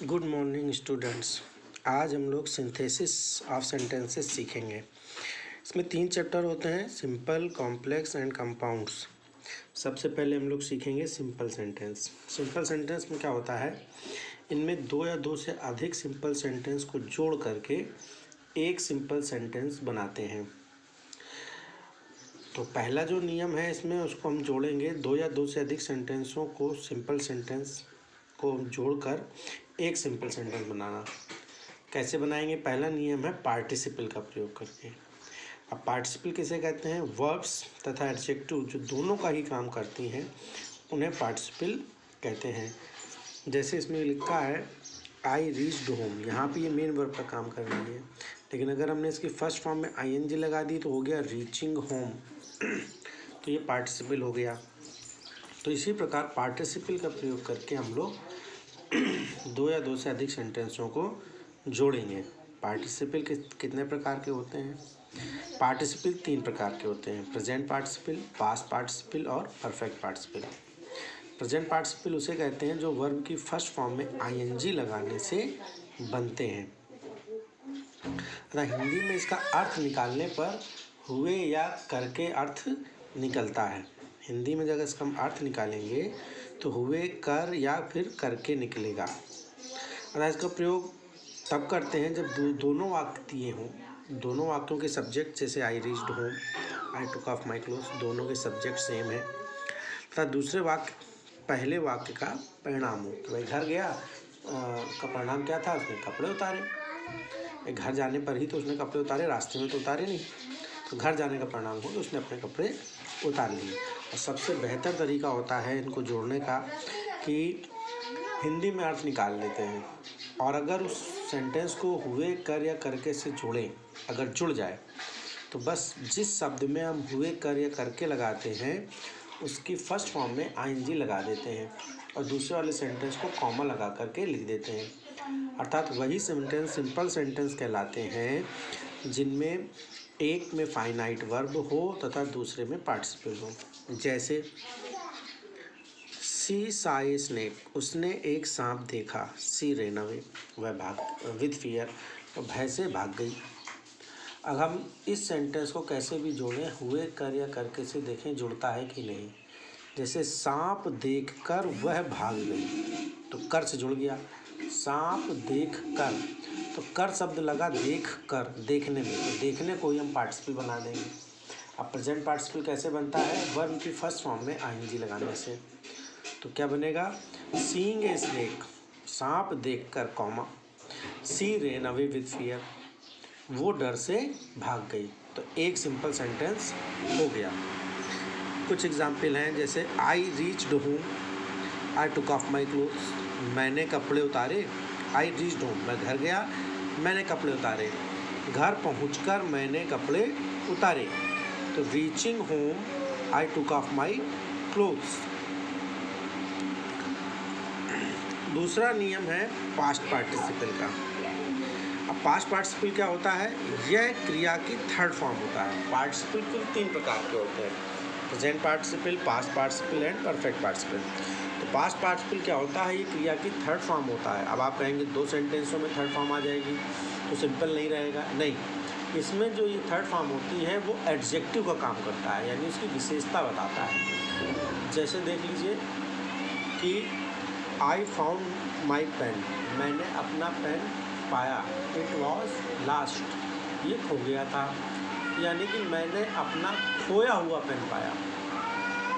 Good morning students. आज हम लोग सिंथेसिस ऑफ सेंटेंसेस सीखेंगे। इसमें 3 चैप्टर होते हैं, सिंपल, कॉम्प्लेक्स एंड कंपाउंड्स। सबसे पहले हम लोग सीखेंगे सिंपल सेंटेंस। सिंपल सेंटेंस में क्या होता है, इनमें 2 या 2 से अधिक सिंपल सेंटेंस को जोड़ करके एक सिंपल सेंटेंस बनाते हैं। तो पहला जो नियम है इसमें उसको हम जोड़ेंगे, 2 या 2 से अधिक सेंटेंसों को सिंपल सेंटेंस को जोड़कर एक सिंपल सेंटेंस बनाना। कैसे बनाएंगे? पहला नियम है पार्टिसिपल का प्रयोग करके। अब पार्टिसिपल किसे कहते हैं? वर्ब्स तथा एडजेक्टिव जो दोनों का ही काम करती हैं उन्हें पार्टिसिपल कहते हैं। जैसे इसमें लिखा है आई रीच्ड होम, यहाँ पे ये मेन वर्ब का काम कर रही है, लेकिन अगर हमने इसकी फर्स्ट फॉर्म में आईएनजी लगा दी तो हो गया रीचिंग होम तो ये पार्टिसिपल हो गया। तो इसी प्रकार पार्टिसिपल का प्रयोग करके हम लोग 2 या 2 से अधिक सेंटेंसों को जोड़ेंगे। पार्टिसिपल कितने प्रकार के होते हैं? पार्टिसिपल 3 प्रकार के होते हैं, प्रेजेंट पार्टिसिपल, पास्ट पार्टिसिपल और परफेक्ट पार्टिसिपल। प्रेजेंट पार्टिसिपल उसे कहते हैं जो वर्ब की फर्स्ट फॉर्म में आईएनजी लगाने से बनते हैं। अतः हिंदी में इसका अर्थ निकालने पर हुए या करके अर्थ निकलता है। हिंदी में जब इसका हम अर्थ निकालेंगे तो हुए, कर या फिर करके निकलेगा। अतः इसका प्रयोग तब करते हैं जब दोनों वाक्य दिए हों, दोनों वाक्यों के सब्जेक्ट, जैसे I reached home, I took of my clothes, दोनों के सब्जेक्ट सेम है, तथा दूसरे वाक्य पहले वाक्य का परिणाम हो कि भाई घर गया का परिणाम क्या था? उसने कपड़े उतारे। घर जाने पर ही तो उसने कपड़े उतारे, रास्ते में तो उतारे नहीं। तो घर जाने का परिणाम हो तो उसने अपने कपड़े उतार लिए। और सबसे बेहतर तरीका होता है इनको जोड़ने का कि हिंदी में अर्थ निकाल लेते हैं, और अगर उस सेंटेंस को हुए, कर या करके से जोड़ें, अगर जुड़ जाए तो बस जिस शब्द में हम हुए, कर या करके लगाते हैं उसकी फर्स्ट फॉर्म में आईएनजी लगा देते हैं और दूसरे वाले सेंटेंस को कॉमा लगा करके लिख देते हैं। अर्थात वही सेंटेंस सिंपल सेंटेंस कहलाते हैं जिनमें एक में फाइनाइट वर्ब हो तथा दूसरे में पार्टिसिपल हो। जैसे सी सॉ ए स्नेक, उसने एक सांप देखा। सी रैन अवे, वह भाग विद फियर, तो भय से भाग गई। अब हम इस सेंटेंस को कैसे भी जोड़ें, हुए, कर या करके से देखें जुड़ता है कि नहीं। जैसे सांप देखकर वह भाग गई, तो कर से जुड़ गया। सांप देख कर, तो कर शब्द लगा देख कर, देखने में, तो देखने को ही हम पार्टिसिपल बना देंगे। अब प्रेजेंट पार्टिसिपल कैसे बनता है? वर्ब की फर्स्ट फॉर्म में आईएनजी लगाने से। तो क्या बनेगा? सीइंग ए स्नेक, सांप देखकर, comma, she ran away with fear, वो डर से भाग गई। तो एक सिंपल सेंटेंस हो गया। कुछ एग्जाम्पल हैं, जैसे I reached home, I took of my clothes, मैंने कपड़े उतारे। आई रीच्ड होम, मैं घर गया, मैंने कपड़े उतारे। घर पहुंचकर मैंने कपड़े उतारे। तो reaching home, I took of my clothes. दूसरा नियम है पास्ट पार्टिसिपल का। अब पास्ट पार्टिसिपल क्या होता है? यह क्रिया की थर्ड फॉर्म होता है। पार्टिसिपल कुल 3 प्रकार के होते हैं, present participle, past participle and perfect participle. तो पास्ट पार्टिसिपल क्या होता है? ये क्रिया की थर्ड फॉर्म होता है। अब आप कहेंगे 2 सेंटेंसों में थर्ड फॉर्म आ जाएगी तो सिंपल नहीं रहेगा। नहीं, इसमें जो ये थर्ड फॉर्म होती है वो एडजेक्टिव का काम करता है, यानी उसकी विशेषता बताता है। जैसे देख लीजिए कि आई फाउंड माई पेन, मैंने अपना पेन पाया। इट वॉज लास्ट, ये खो गया था, यानी कि मैंने अपना खोया हुआ पेन पाया।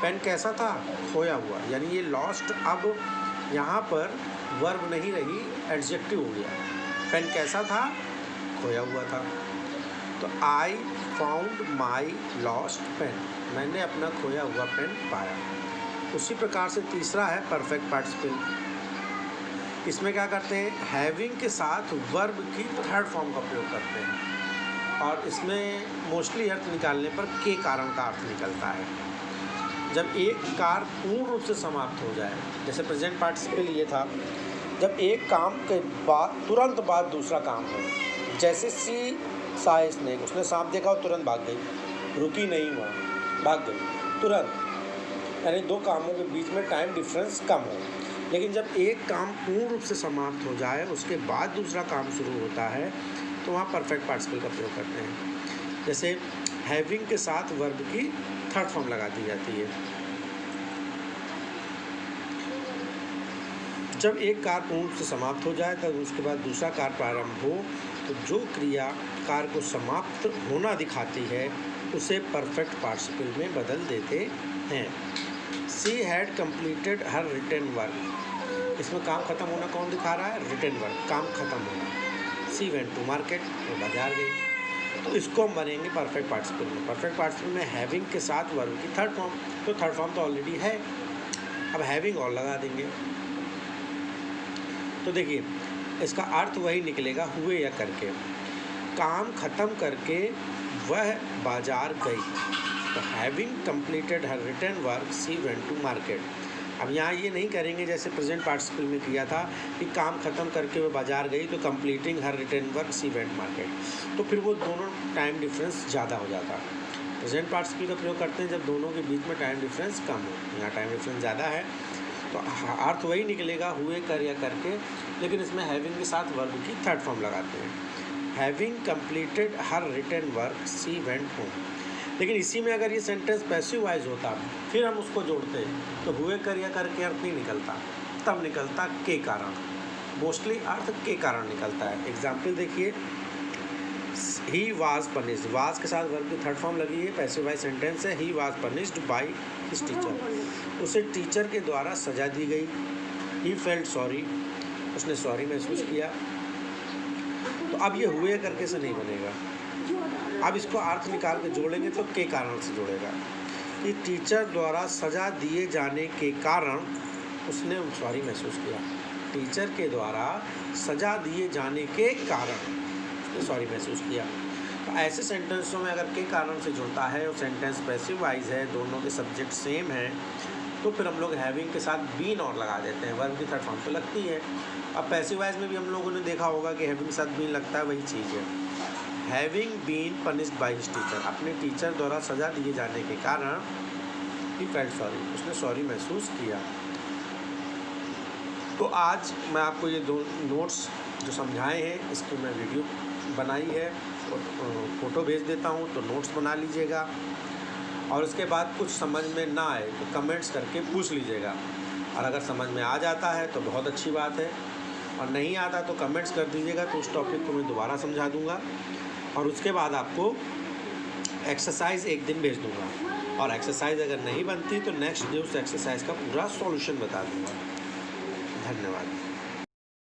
पेन कैसा था? खोया हुआ, यानी ये लॉस्ट अब यहाँ पर वर्ब नहीं रही, एडजेक्टिव हो गया। पेन कैसा था? खोया हुआ था। तो I found my lost pen, मैंने अपना खोया हुआ पेन पाया। उसी प्रकार से तीसरा है परफेक्ट पार्टिसिपल। इसमें क्या करते हैं? हैविंग के साथ वर्ब की थर्ड फॉर्म का प्रयोग करते हैं, और इसमें मोस्टली अर्थ निकालने पर के कारण का अर्थ निकलता है। जब एक कार्य पूर्ण रूप से समाप्त हो जाए, जैसे प्रेजेंट पार्टिसिपल ये था, जब एक काम के बाद तुरंत बाद दूसरा काम हो। जैसे सी सॉ ए स्नेक, उसने सांप देखा और तुरंत भाग गई, रुकी नहीं, वहाँ भाग गई तुरंत, यानी 2 कामों के बीच में टाइम डिफरेंस कम हो। लेकिन जब एक काम पूर्ण रूप से समाप्त हो जाए उसके बाद दूसरा काम शुरू होता है तो वहाँ परफेक्ट पार्टिसिपल का प्रयोग करते हैं। जैसे हैविंग के साथ वर्ब की थर्ड फॉर्म लगा दी जाती है। जब एक कार्य पूर्ण रूप से समाप्त हो जाए तब उसके बाद दूसरा कार्य प्रारंभ हो तो जो क्रिया कार्य को समाप्त होना दिखाती है उसे परफेक्ट पार्टिसिपल में बदल देते हैं। She had completed her written work. इसमें काम खत्म होना कौन दिखा रहा है? रिटन वर्क, काम खत्म होना। शी वेंट टू मार्केट, वो बाजार गई। तो इसको हम बनेंगे परफेक्ट पार्टिसिपल में। परफेक्ट पार्टिसिपल में हैविंग के साथ वर्ब की थर्ड फॉर्म, तो थर्ड फॉर्म तो ऑलरेडी है, अब हैविंग और लगा देंगे। तो देखिए इसका अर्थ वही निकलेगा, हुए या करके। काम खत्म करके वह बाजार गई, तो having completed her written work she went to market. अब यहाँ ये नहीं करेंगे जैसे प्रेजेंट पार्टिसिपल में किया था कि काम खत्म करके वह बाजार गई, तो completing her written work she went market, तो फिर वो दोनों टाइम डिफरेंस ज़्यादा हो जाता। प्रेजेंट पार्टिसिपल का प्रयोग करते हैं जब दोनों के बीच में टाइम डिफरेंस कम हो। यहाँ टाइम डिफरेंस ज़्यादा है तो अर्थ वही निकलेगा, हुए, कर या करके, लेकिन इसमें हैविंग के साथ वर्ब की थर्ड फॉर्म लगाते हैं। Having completed her written work she went home. लेकिन इसी में अगर ये सेंटेंस पैसिव वाइज होता फिर हम उसको जोड़ते तो हुए, कर या करके अर्थ नहीं निकलता, तब निकलता के कारण। मोस्टली अर्थ के कारण निकलता है। एग्जाम्पल देखिए, ही वाज पनिश्ड, वाज के साथ वर्ब की थर्ड फॉर्म लगी है, पैसिव वाइज सेंटेंस है। He was punished by his teacher, उसे टीचर के द्वारा सजा दी गई। ही फेल्ट सॉरी, उसने सॉरी महसूस किया। तो अब ये हुए करके से नहीं बनेगा, अब इसको अर्थ निकाल के जोड़ेंगे तो के कारण से जोड़ेगा कि टीचर द्वारा सजा दिए जाने के कारण उसने सॉरी महसूस किया। टीचर के द्वारा सजा दिए जाने के कारण उसने सॉरी महसूस किया। तो ऐसे सेंटेंसों में अगर के कारण से जुड़ता है और सेंटेंस पैसिव वाइज है, दोनों के सब्जेक्ट सेम है, तो फिर हम लोग हैविंग के साथ बीन और लगा देते हैं। वर्ब की थर्ड फॉर्म तो लगती है। अब पैसिव वाइज में भी हम लोगों ने देखा होगा कि हैविंग के साथ बीन लगता है, वही चीज़ है। Having been punished by his teacher, अपने टीचर द्वारा सजा दिए जाने के कारण ही फेल्ट सॉरी, उसने सॉरी महसूस किया। तो आज मैं आपको ये दो नोट्स जो समझाए हैं इसकी मैं वीडियो बनाई है और फ़ोटो भेज देता हूँ, तो नोट्स बना लीजिएगा। और उसके बाद कुछ समझ में ना आए तो कमेंट्स करके पूछ लीजिएगा, और अगर समझ में आ जाता है तो बहुत अच्छी बात है, और नहीं आता तो कमेंट्स कर दीजिएगा, तो उस टॉपिक को मैं दोबारा समझा दूँगा। और उसके बाद आपको एक्सरसाइज एक दिन भेज दूँगा, और एक्सरसाइज अगर नहीं बनती तो नेक्स्ट डे उस एक्सरसाइज का पूरा सॉल्यूशन बता दूँगा। धन्यवाद।